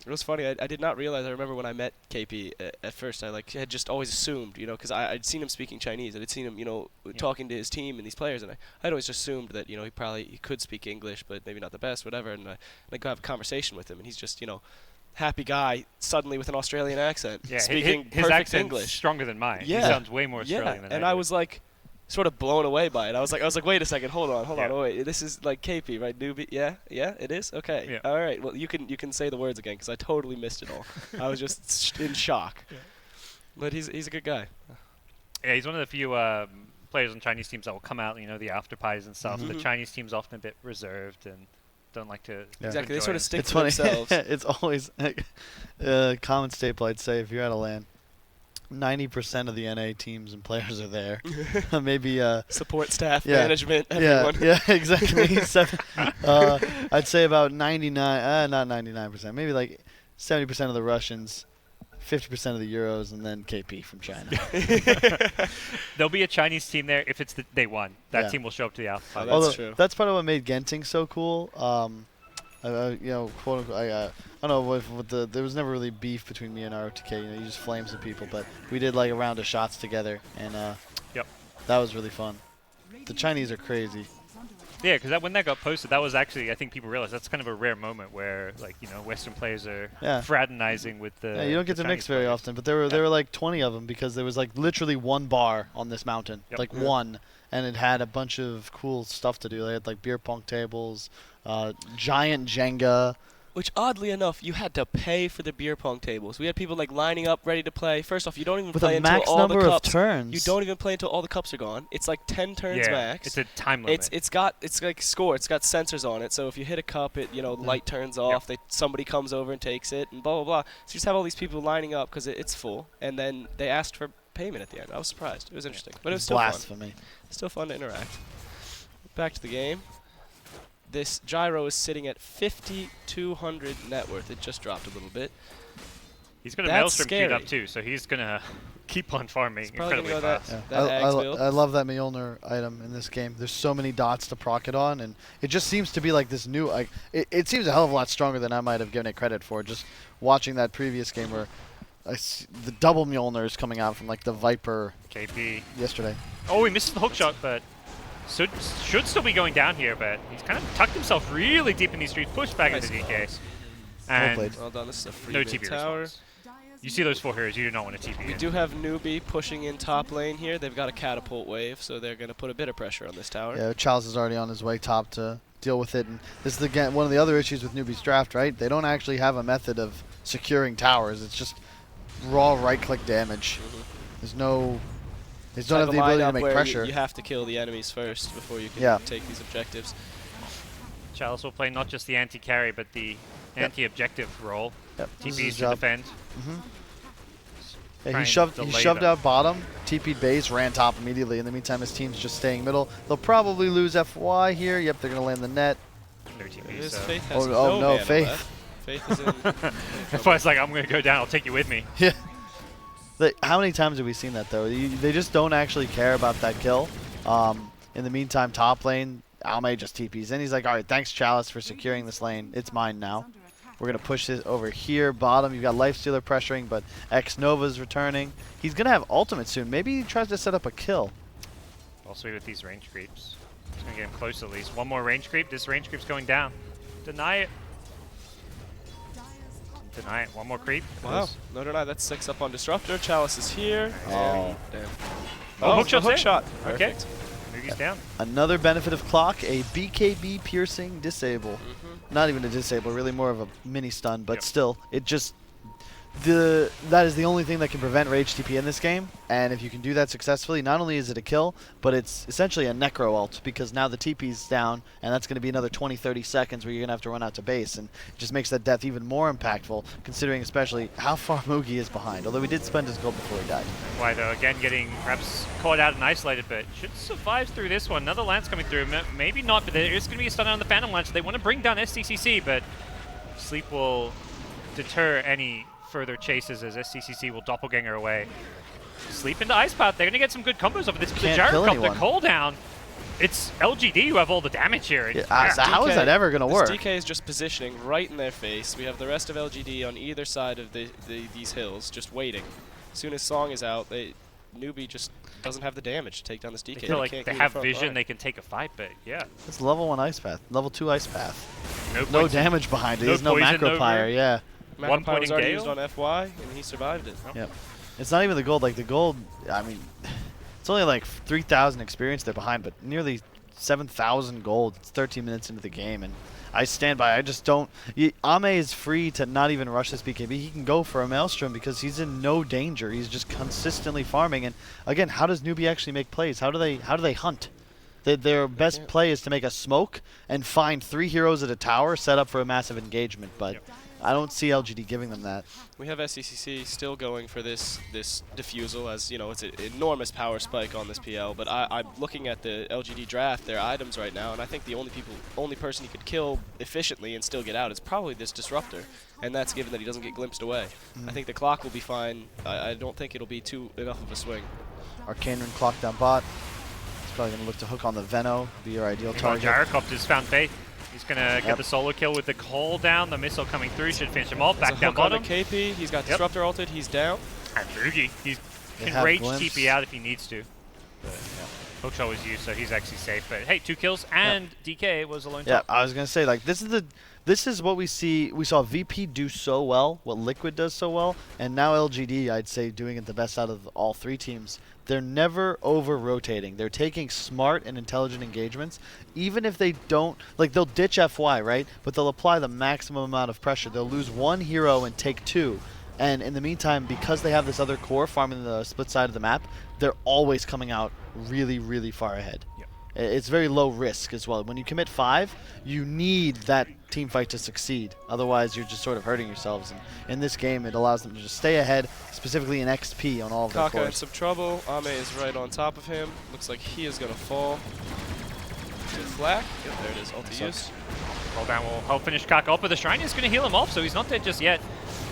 it was funny. I did not realize. I remember when I met KP at first. I had just always assumed, because I'd seen him speaking Chinese. I'd seen him, talking to his team and these players, and I'd always assumed that he could speak English, but maybe not the best, whatever. And I go have a conversation with him, and he's just happy guy suddenly with an Australian accent, speaking his perfect accent's English. Stronger than mine. Yeah. He sounds way more Australian than and I was like, sort of blown away by it. I was like, wait a second, hold on, wait, this is like KP, right? Newbee, yeah, it is. Okay, yeah. All right. Well, you can say the words again because I totally missed it all. I was just in shock. Yeah. But he's a good guy. Yeah, he's one of the few players on Chinese teams that will come out, the after parties and stuff. The Chinese team's often a bit reserved and don't like to. Yeah. Exactly, they sort of stick it's to funny. themselves. It's always common staple. I'd say if you're at a LAN, 90% of the NA teams and players are there. Maybe support staff, management, everyone. Yeah, exactly. I'd say about 99, not 99%, maybe like 70% of the Russians, 50% of the Euros, and then KP from China. There'll be a Chinese team there if it's they won. That team will show up to the alpha party. That's true. That's part of what made Genting so cool. Quote unquote, I don't know there was never really beef between me and ROTK. You just flame some people, but we did like a round of shots together, and that was really fun. The Chinese are crazy. Yeah, because when that got posted, that was actually, I think people realized that's kind of a rare moment where, like, Western players are fraternizing with the. Yeah, you don't get to mix very often, but there were like 20 of them because there was like literally one bar on this mountain, like one, and it had a bunch of cool stuff to do. They had like beer pong tables, giant Jenga. Which, oddly enough, you had to pay for the beer pong tables. We had people like lining up, ready to play. First off, you don't even play until all the cups. With a max number of turns. You don't even play until all the cups are gone. It's like 10 turns max. It's a time limit. It's like score. It's got sensors on it. So if you hit a cup, it light turns off. Somebody comes over and takes it, and blah blah blah. So you just have all these people lining up because it's full, and then they asked for payment at the end. I was surprised. It was interesting, but it was still blasphemy. Fun. Still fun to interact. Back to the game. This gyro is sitting at 5,200 net worth. It just dropped a little bit. He's going to Maelstrom queued up too, so he's going to keep on farming incredibly fast. I love that Mjolnir item in this game. There's so many dots to proc it on, and it just seems to be like this new. It seems a hell of a lot stronger than I might have given it credit for. Just watching that previous game where the double Mjolnir is coming out from like the Viper KP yesterday. Oh, he misses the hook shot, but should still be going down here, but he's kind of tucked himself really deep in these streets, pushed back into DK. And well done. This is a free no TP tower. Response. You see those 4 heroes, you do not want to TP We do have Newbee pushing in top lane here. They've got a catapult wave, so they're going to put a bit of pressure on this tower. Yeah, Charles is already on his way top to deal with it. And this is again one of the other issues with Newbee's draft, right? They don't actually have a method of securing towers. It's just raw right-click damage. There's no... They don't have the ability to make pressure. You have to kill the enemies first before you can take these objectives. Chalice will play not just the anti-carry, but the anti-objective role. Yep. TPs to defend. Yeah, he shoved out bottom, TP'd base, ran top immediately. In the meantime, his team's just staying middle. They'll probably lose FY here. Yep, they're going to land the net. Their TP, His so. Faith has Oh, no, mana Faith. left. Faith is in. FY's like, I'm going to go down. I'll take you with me. Yeah. How many times have we seen that, though? They just don't actually care about that kill. In the meantime, top lane, Almay just TPs in. He's like, all right, thanks, Chalice, for securing this lane. It's mine now. We're going to push this over here. Bottom, you've got Lifestealer pressuring, but X-Nova's returning. He's going to have ultimate soon. Maybe he tries to set up a kill. Also with these range creeps. It's going to get him close at least. One more range creep. This range creep's going down. Deny it. Deny it. One more creep. Wow. No, deny. That's 6 up on Disruptor. Chalice is here. Oh. Damn. Oh, hook hook shot. shot. Okay. Perfect. Moogie's down. Another benefit of Clock, a BKB piercing disable. Not even a disable, really more of a mini stun, but still, it just that is the only thing that can prevent Rage TP in this game, and if you can do that successfully, not only is it a kill, but it's essentially a Necro ult, because now the TP's down, and that's going to be another 20-30 seconds where you're going to have to run out to base, and it just makes that death even more impactful, considering especially how far Moogie is behind, although he did spend his gold before he died. Why though, again getting perhaps caught out and isolated, but should survive through this one. Another lance coming through, maybe not, but there is going to be a stun on the Phantom Lance. They want to bring down SCCC, but Sleep will deter any further chases as SCCC will doppelganger away. Sleep into Ice Path. They're going to get some good combos over this. But the Gyrocopter cooldown, it's LGD who have all the damage here. Yeah, so how is that ever going to work? DK is just positioning right in their face. We have the rest of LGD on either side of these hills, just waiting. As soon as Song is out, Newbee just doesn't have the damage to take down this DK. They feel like they have vision, they can take a fight, but yeah. It's level 1 Ice Path, level 2 Ice Path. No damage behind it. There's no macro pyre, yeah. One point was already used on FY, and he survived it. Yep. It's not even the gold. Like, the gold, I mean, it's only like 3,000 experience they're behind, but nearly 7,000 gold. It's 13 minutes into the game, and I stand by. I just don't. Ame is free to not even rush this BKB. He can go for a Maelstrom because he's in no danger. He's just consistently farming. And again, how does Newbee actually make plays? How do they hunt? Their best play is to make a smoke and find 3 heroes at a tower set up for a massive engagement, but I don't see LGD giving them that. We have SCCC still going for this defusal, as you know, it's an enormous power spike on this PL, but I'm looking at the LGD draft, their items right now, and I think the only person he could kill efficiently and still get out is probably this Disruptor, and that's given that he doesn't get glimpsed away. I think the Clock will be fine. I don't think it'll be enough of a swing. Arcane Rune Clock down bot. Probably going to look to hook on the Veno, be your ideal target. Gyrocopter's found Faith. He's going to get the solo kill with the call down. The missile coming through should finish him off. Back down bottom. On the KP. He's got Disruptor ulted. He's down. And Moogie. He can rage TP out if he needs to. But, Hookshot was used, so he's actually safe. But hey, 2 kills, and DK was alone. Yeah, I was going to say, like, this is what we see. We saw VP do so well, what Liquid does so well, and now LGD, I'd say, doing it the best out of all 3 teams. They're never over-rotating. They're taking smart and intelligent engagements. Even if they don't, like, they'll ditch FY, right? But they'll apply the maximum amount of pressure. They'll lose 1 hero and take 2. And in the meantime, because they have this other core farming the split side of the map, they're always coming out really, really far ahead. Yep. It's very low risk as well. When you commit 5, you need that team fight to succeed. Otherwise, you're just sort of hurting yourselves. And in this game, it allows them to just stay ahead, specifically in XP on all of their cores. Kaka in some trouble. Ame is right on top of him. Looks like he is going to fall. Flak. Yep, there it is. Ulti used. Roll down will help finish Kaka up, but the Shrine is going to heal him off, so he's not dead just yet.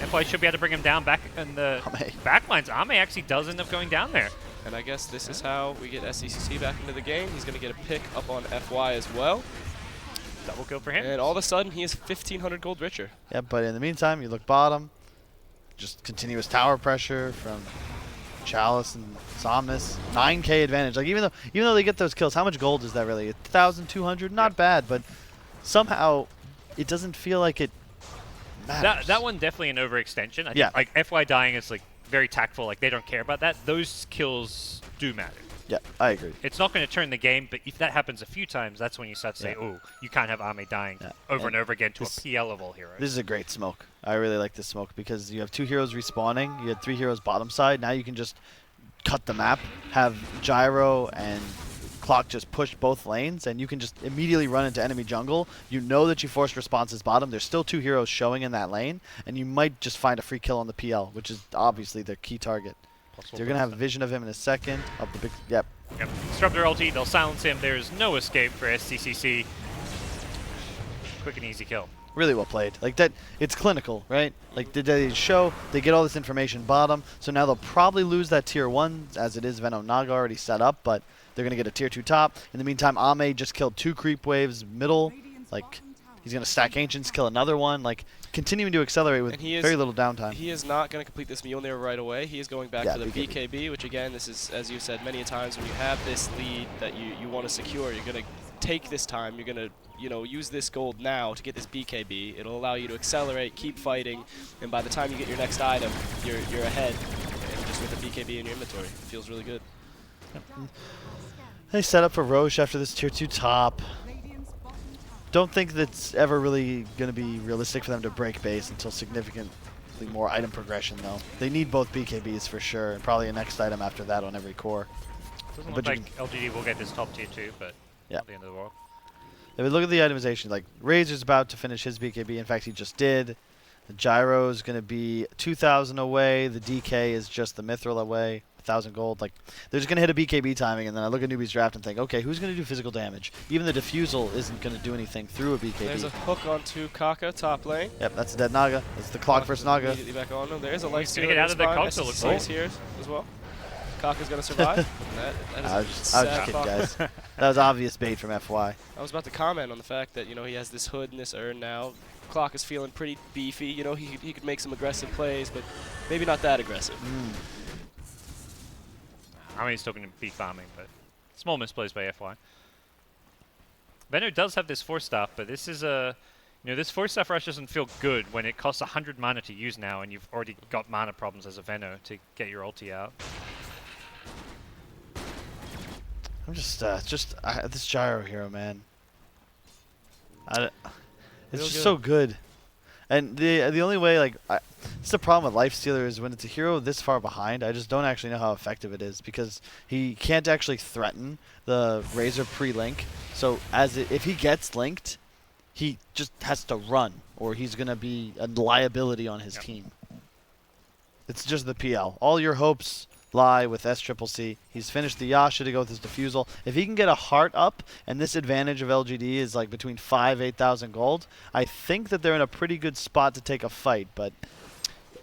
FY should be able to bring him down back in the backlines. Ame actually does end up going down there. And I guess this is how we get SCCC back into the game. He's going to get a pick up on FY as well. Double kill for him. And all of a sudden, he is 1,500 gold richer. Yeah, but in the meantime, you look bottom. Just continuous tower pressure from Chalice and Somnus. 9k advantage. Like, even though they get those kills, how much gold is that really? 1,200? Not bad, but somehow it doesn't feel like it matters. That one definitely an overextension. I think, like, FY dying is like very tactful. Like, they don't care about that. Those kills do matter. Yeah, I agree. It's not going to turn the game, but if that happens a few times, that's when you start to say, oh, you can't have Ame dying over and over again to a PL of all heroes. This is a great smoke. I really like this smoke because you have 2 heroes respawning. You had 3 heroes bottom side. Now you can just cut the map, have Gyro and Clock just push both lanes, and you can just immediately run into enemy jungle. You know that you forced responses bottom. There's still 2 heroes showing in that lane, and you might just find a free kill on the PL, which is obviously their key target. You're going to have a vision of him in a second. Up the big... Yep. Yep. Disrupt their ulti, they'll silence him. There is no escape for SCCC. Quick and easy kill. Really well played. Like that, it's clinical, right? Like they show, they get all this information bottom, so now they'll probably lose that tier 1 as it is Venom Naga already set up, but they're going to get a tier 2 top. In the meantime, Ame just killed 2 creep waves middle. Like, he's going to stack Ancients, kill another one. Like, continuing to accelerate with very little downtime. He is not going to complete this Mjolnir right away. He is going back for the BKB, which again, this is, as you said many times, when you have this lead that you want to secure, you're going to take this time. You're going to use this gold now to get this BKB. It'll allow you to accelerate, keep fighting, and by the time you get your next item, you're ahead. And just with the BKB in your inventory, it feels really good. They set up for Roche after this tier 2 top. Don't think that's ever really going to be realistic for them to break base until significantly more item progression, though. They need both BKBs for sure, and probably a next item after that on every core. Doesn't look like LGD will get this top tier 2, but not the end of the world. If we look at the itemization, like Razor's about to finish his BKB. In fact, he just did. The Gyro's going to be 2,000 away. The DK is just the Mithril away, 1,000 gold. Like, they're just going to hit a BKB timing, and then I look at Newbee's draft and think, okay, who's going to do physical damage? Even the Diffusal isn't going to do anything through a BKB. There's a hook onto Kaka, top lane. Yep, that's a dead Naga. That's the clock versus Naga. Immediately back on him. There is a life stealer. Get out of the console. He's here as well. Kaka's going to survive. I was just kidding, guys. That was obvious bait from FY. I was about to comment on the fact that, he has this hood and this urn now. Clock is feeling pretty beefy. He could make some aggressive plays, but maybe not that aggressive. I mean, he's still going to be farming, but small misplays by FY. Venno does have this 4-star, but this is a... this 4-star rush doesn't feel good when it costs 100 mana to use now, and you've already got mana problems as a Venno to get your ulti out. I'm just this Gyro hero, man. It's just so good. And the only way, like, it's the problem with Lifestealer is when it's a hero this far behind, I just don't actually know how effective it is because he can't actually threaten the Razor pre-link. So if he gets linked, he just has to run, or he's gonna be a liability on his team. It's just the PL. All your hopes lie with SCCC. He's finished the Yasha to go with his Diffusal. If he can get a heart up, and this advantage of LGD is like between 8,000 gold, I think that they're in a pretty good spot to take a fight, but...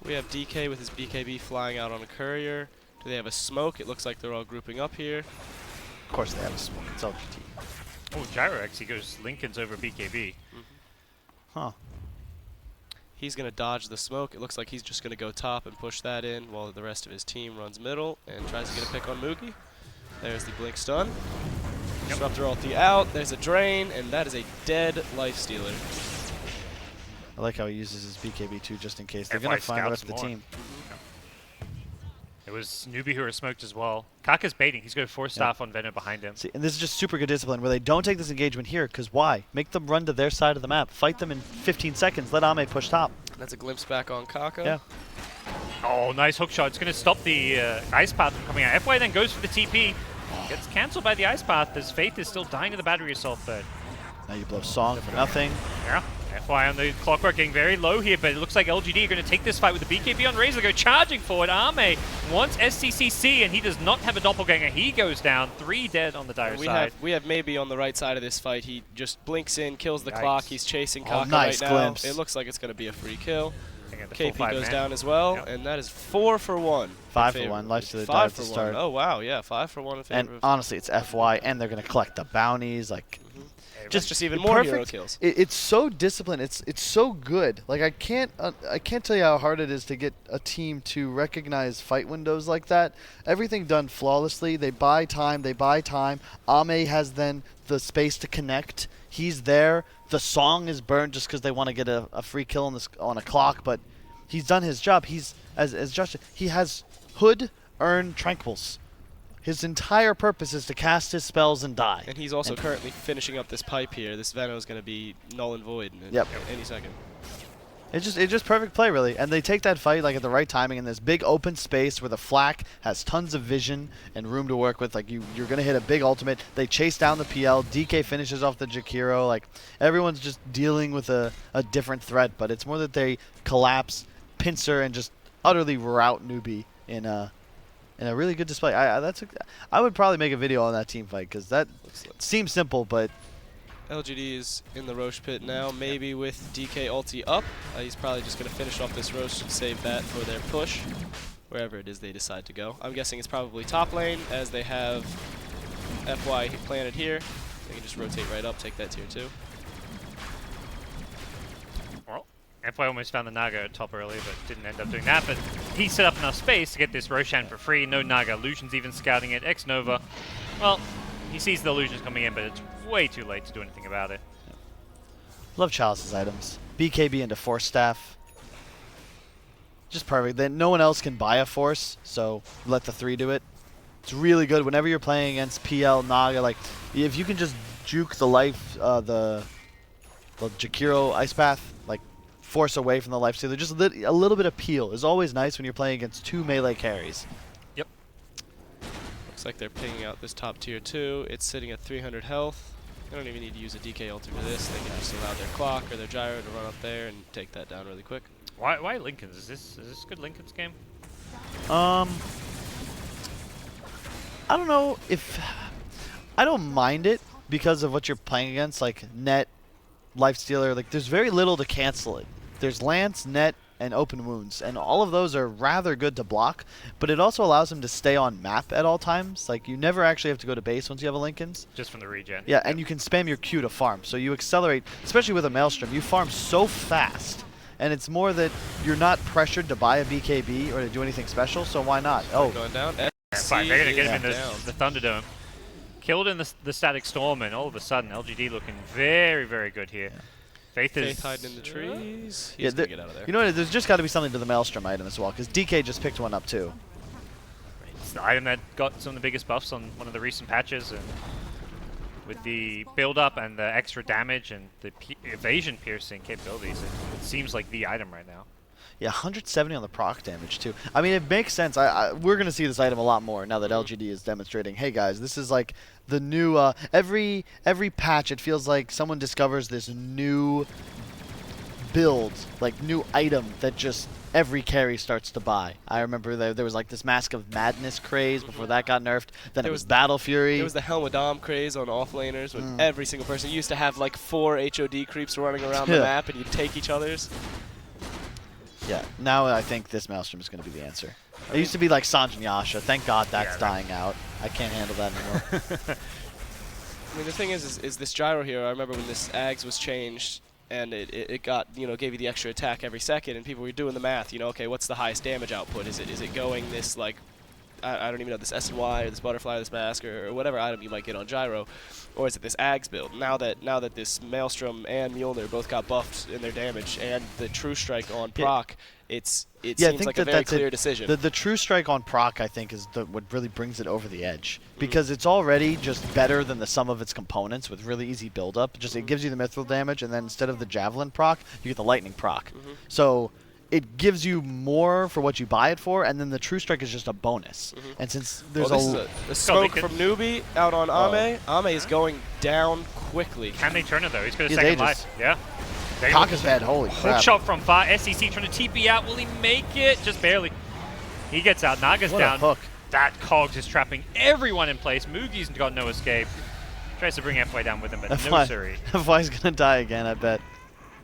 We have DK with his BKB flying out on a courier. Do they have a smoke? It looks like they're all grouping up here. Of course they have a smoke. It's LGD. Oh, Gyro actually goes Lincoln's over BKB. Huh. He's going to dodge the smoke. It looks like he's just going to go top and push that in while the rest of his team runs middle and tries to get a pick on Moogie. There's the blink stun. Disruptor ulti out. There's a drain, and that is a dead life stealer. I like how he uses his BKB too, just in case. They're going to find the rest of the team. It was Newbee who was smoked as well. Kaka's baiting. He's going 4-staff on Venno behind him. See, and this is just super good discipline where they don't take this engagement here, because why? Make them run to their side of the map. Fight them in 15 seconds. Let Ame push top. That's a glimpse back on Kaka. Yeah. Oh, nice hook shot. It's going to stop the Ice Path from coming out. FY then goes for the TP. Gets cancelled by the Ice Path as Faith is still dying to the battery assault third. Now you blow Song for nothing. Yeah. FY on the clockwork getting very low here, but it looks like LGD are going to take this fight with the BKB on Razor. Go charging forward. Ame wants SCCC, and he does not have a doppelganger. He goes down. 3 dead on the dire side. We have maybe on the right side of this fight. He just blinks in, kills the clock. He's chasing Kaka nice right now. glimpse. It looks like it's going to be a free kill. KP goes down as well, and that is 4 for 1. 5 for 1. Life to the dive to start. Oh, wow, yeah, 5 for 1 in favor and honestly, it's FY, and they're going to collect the bounties. Like, just even more hero kills. It's so disciplined. It's so good. Like, I can't tell you how hard it is to get a team to recognize fight windows like that. Everything done flawlessly. They buy time. Ame has then the space to connect. He's there. The Song is burned just because they want to get a free kill on a clock, but he's done his job. He's as Josh. He has Hood, Urn, Tranquils. His entire purpose is to cast his spells and die. And he's also currently finishing up this pipe here. This Venno is going to be null and void in any second. It's just perfect play, really. And they take that fight like at the right timing in this big open space where the Flak has tons of vision and room to work with. Like you're going to hit a big ultimate. They chase down the PL. DK finishes off the Jakiro. Like everyone's just dealing with a different threat, but it's more that they collapse, pincer, and just utterly rout Newbee in in a really good display. I would probably make a video on that team fight because that seems simple, but LGD is in the Roche pit now, maybe with DK ulti up. He's probably just going to finish off this Roche and save that for their push, wherever it is they decide to go. I'm guessing it's probably top lane, as they have FY planted here. They can just rotate right up, take that tier 2. Well, FY almost found the Naga at top early, but didn't end up doing that. But he set up enough space to get this Roshan for free. No Naga. Lucian's even scouting it. X-Nova, well, he sees the illusions coming in, but it's way too late to do anything about it. Love Chalice's items. BKB into Force Staff. Just perfect. Then no one else can buy a Force, so let the 3 do it. It's really good whenever you're playing against PL, Naga. Like, if you can just juke the life, the Jakiro Ice Path, like, force away from the life stealer. Just a little bit of peel is always nice when you're playing against 2 melee carries. Yep. Looks like they're pinging out this top tier 2. It's sitting at 300 health. They don't even need to use a DK ulti for this. They can just allow their clock or their gyro to run up there and take that down really quick. Why Lincoln's? Is this good Lincoln's game? I don't know if I don't mind it because of what you're playing against, like net, lifestealer. Like there's very little to cancel it. There's Lance, net, and open wounds, and all of those are rather good to block. But it also allows him to stay on map at all times. Like you never actually have to go to base once you have a Lincoln's. Just from the regen. Yeah, and you can spam your Q to farm, so you accelerate. Especially with a Maelstrom, you farm so fast. And it's more that you're not pressured to buy a BKB or to do anything special, so why not? Oh, Going down. Fine, they're going to get him in the Thunderdome. Killed in the Static Storm, and all of a sudden, LGD looking very, very good here. Yeah. Faith is hiding in the trees. Yeah, He's going to get out of there. You know what? There's just got to be something to the Maelstrom item as well, because DK just picked one up too. It's the item that got some of the biggest buffs on one of the recent patches, and with the build-up and the extra damage and the evasion piercing capabilities, it seems like the item right now. Yeah, 170 on the proc damage too. I mean, it makes sense. We're going to see this item a lot more now that LGD is demonstrating, hey guys, this is like the new, every patch it feels like someone discovers this new build, like new item that just every carry starts to buy. I remember there was like this Mask of Madness craze before that got nerfed. Then it was Battle Fury. There was the Helmadam craze on offlaners when every single person used to have like 4 HOD creeps running around the map and you'd take each other's. Yeah, now I think this Maelstrom is going to be the answer. It used to be like Sanj and Yasha. Thank God that's dying out. I can't handle that anymore. I mean, the thing is this gyro here, I remember when this Ags was changed and it got, you know, gave you the extra attack every second and people were doing the math, you know, okay, what's the highest damage output? Is it going this, like, I don't even know, this SNY or this butterfly or this mask or whatever item you might get on gyro, or is it this Ags build? Now that this Maelstrom and Mjolnir both got buffed in their damage and the True Strike on proc, it seems like a very clear decision. The True Strike on proc, I think, is what really brings it over the edge. Because it's already just better than the sum of its components with really easy build-up. Just it gives you the mithril damage, and then instead of the Javelin proc, you get the Lightning proc. So it gives you more for what you buy it for, and then the True Strike is just a bonus. And since there's the smoke from Newbee out on Ame. Ame is going down quickly. Can they turn it though? He's got a second life. Yeah. Cock is bad, holy crap. Hook shot from far. SEC trying to TP out. Will he make it? Just barely. He gets out. Naga's down. Hook. That Cogs is trapping everyone in place. Mugi's got no escape. Tries to bring FY down with him, but no siree. FY's going to die again, I bet.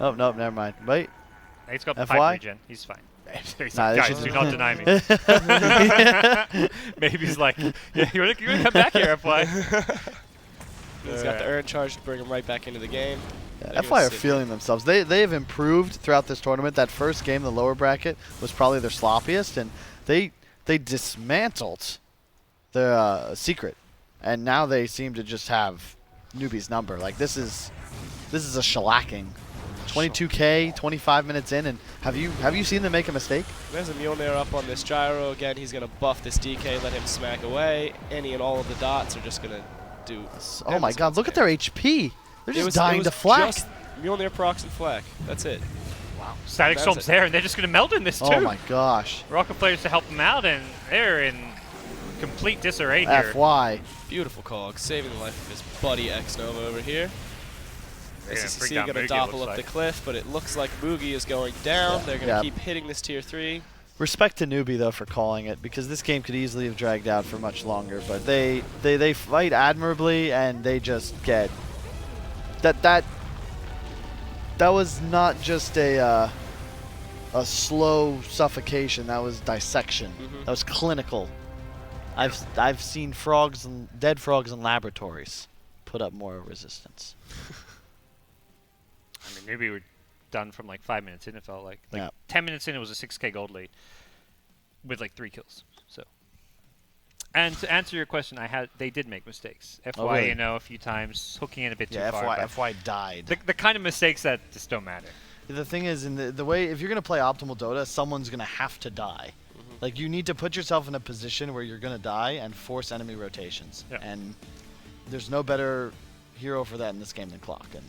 Oh, no, never mind. Wait. He's got pipe regen. He's fine. Guys, do not deny me. Maybe he's like, yeah, you're going to come back here, FY. He's got the Urn charge to bring him right back into the game. Yeah, FY are feeling themselves. They have improved throughout this tournament. That first game, the lower bracket, was probably their sloppiest, and they dismantled their secret, and now they seem to just have Newbee's number. Like this is a shellacking. 22K, 25 minutes in, and have you seen them make a mistake? There's a Mjolnir up on this gyro again. He's gonna buff this DK, let him smack away. Any and all of the dots are just gonna do. Oh my God! Look at their HP. They're just dying to flak. Just Mjolnir procs and flak. That's it. Wow. Static Storm's there, and they're just going to meld in this too. Oh my gosh. Rocket players to help them out, and they're in complete disarray here. FY. Beautiful Cog, saving the life of his buddy X-Nova over here. SEC going to doppel up the cliff, but it looks like Mugi is going down. They're going to keep hitting this tier 3. Respect to Newbee though for calling it, because this game could easily have dragged out for much longer. But they fight admirably, and they just get that was not just a slow suffocation. That was dissection. That was clinical. I've seen dead frogs in laboratories put up more resistance. I mean, maybe we're done from like 5 minutes in. It felt like 10 minutes in, it was a 6K gold lead with like 3 kills. So, and to answer your question, they did make mistakes. FY, really? a few times, hooking in a bit too far. Yeah, FY died. The kind of mistakes that just don't matter. The thing is, in the way, if you're gonna play optimal Dota, someone's gonna have to die. Like, you need to put yourself in a position where you're gonna die and force enemy rotations. Yeah. And there's no better hero for that in this game than Clock. And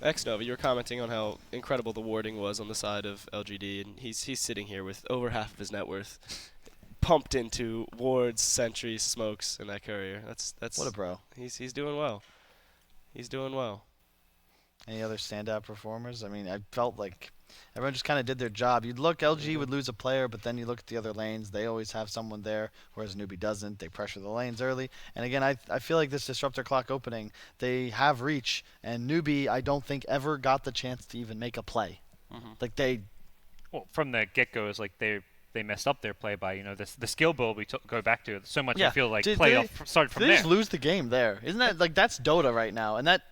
Xnova, you were commenting on how incredible the warding was on the side of LGD, and he's sitting here with over half of his net worth pumped into wards, sentries, smokes, and that courier. That's what a bro. He's doing well. He's doing well. Any other standout performers? I mean, I felt like everyone just kind of did their job. You'd look, LG would lose a player, but then you look at the other lanes. They always have someone there, whereas Newbee doesn't. They pressure the lanes early. And again, I feel like this Disruptor Clock opening, they have reach, and Newbee, I don't think, ever got the chance to even make a play. Like, Well, from the get-go, it's like they messed up their play by, the skill build we go back to. So much I feel like started from there. They just lose the game there. Isn't that, like, that's Dota right now. And that...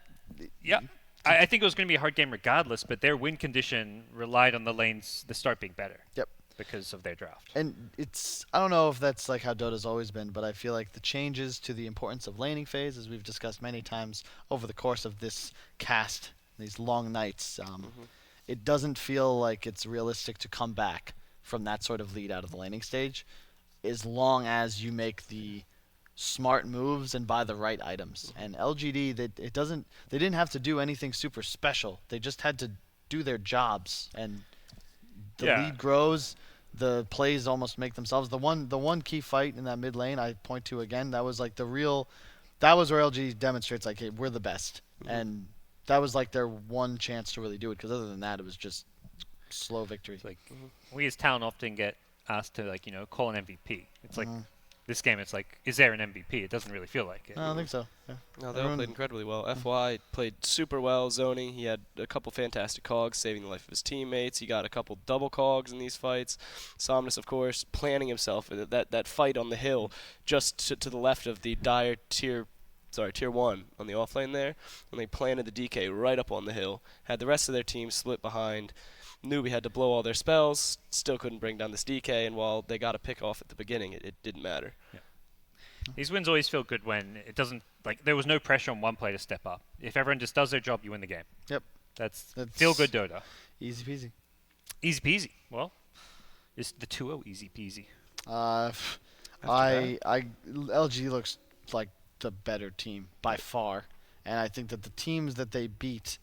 Yeah. I think it was going to be a hard game regardless, but their win condition relied on the start being better. Yep. Because of their draft. And I don't know if that's like how Dota's always been, but I feel like the changes to the importance of laning phase, as we've discussed many times over the course of this cast, these long nights, it doesn't feel like it's realistic to come back from that sort of lead out of the laning stage, as long as you make the smart moves and buy the right items. And LGD, they didn't have to do anything super special. They just had to do their jobs, and the lead grows. The plays almost make themselves. The one key fight in that mid lane I point to again, that was like that was where LGD demonstrates like, hey, we're the best. And that was like their one chance to really do it, because other than that, it was just slow victory. Like we as talent often get asked to call an MVP. It's like this game, it's like, is there an MVP? It doesn't really feel like it. I don't think so. Yeah. No, they all played incredibly well. FY played super well zoning. He had a couple fantastic cogs, saving the life of his teammates. He got a couple double cogs in these fights. Somnus, of course, planning himself. That fight on the hill just to the left of the dire tier 1 on the offlane there, when they planted the DK right up on the hill, had the rest of their team split behind. Newbee had to blow all their spells, still couldn't bring down this DK, and while they got a pick off at the beginning, it didn't matter. Yeah. These wins always feel good when it doesn't, like, there was no pressure on one player to step up. If everyone just does their job, you win the game. Yep. That's feel good Dota. Easy peasy. Easy peasy. Well, is the 2-0 easy peasy? LG looks like the better team by far, and I think that the teams that they beat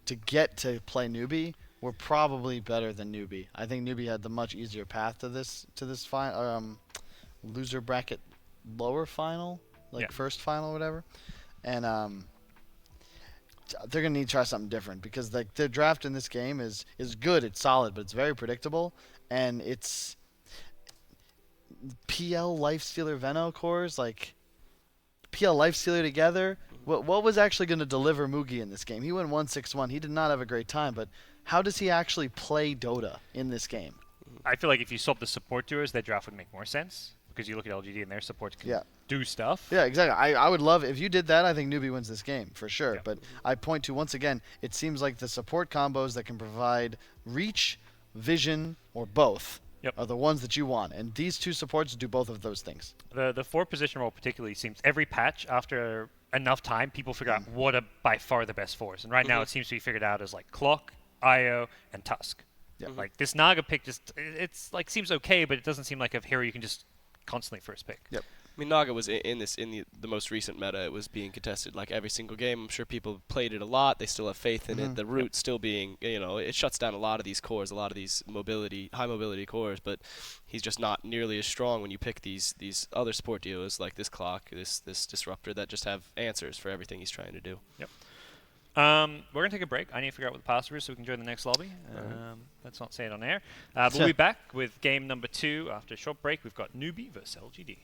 to get to play Newbee were probably better than Newbee. I think Newbee had the much easier path to this loser bracket lower final, first final or whatever. And they're gonna need to try something different, because like their draft in this game is good, it's solid, but it's very predictable, and it's PL Lifestealer Veno cores, like PL Lifestealer together. What was actually going to deliver Mugi in this game? He went 1-6-1. He did not have a great time, but how does he actually play Dota in this game? I feel like if you swap the support duos, their draft would make more sense, because you look at LGD and their supports can do stuff. Yeah, exactly. I would love, if you did that, I think Newbee wins this game for sure. Yeah. But I point to, once again, it seems like the support combos that can provide reach, vision, or both are the ones that you want. And these two supports do both of those things. The 4 position role particularly seems, every patch after enough time, people figure out what are by far the best 4s. And right now it seems to be figured out as like Clock, Io, and Tusk. Yeah. Like this Naga pick it's like seems okay, but it doesn't seem like a hero you can just constantly first pick. Yep. I mean, Naga was in the most recent meta. It was being contested like every single game. I'm sure people played it a lot. They still have faith in it. The root still being, it shuts down a lot of these cores, a lot of these high mobility cores. But he's just not nearly as strong when you pick these other support duos like this Clock, this Disruptor that just have answers for everything he's trying to do. Yep. We're going to take a break. I need to figure out what the password is so we can join the next lobby. Let's not say it on air. We'll be back with game number 2 after a short break. We've got Newbee versus LGD.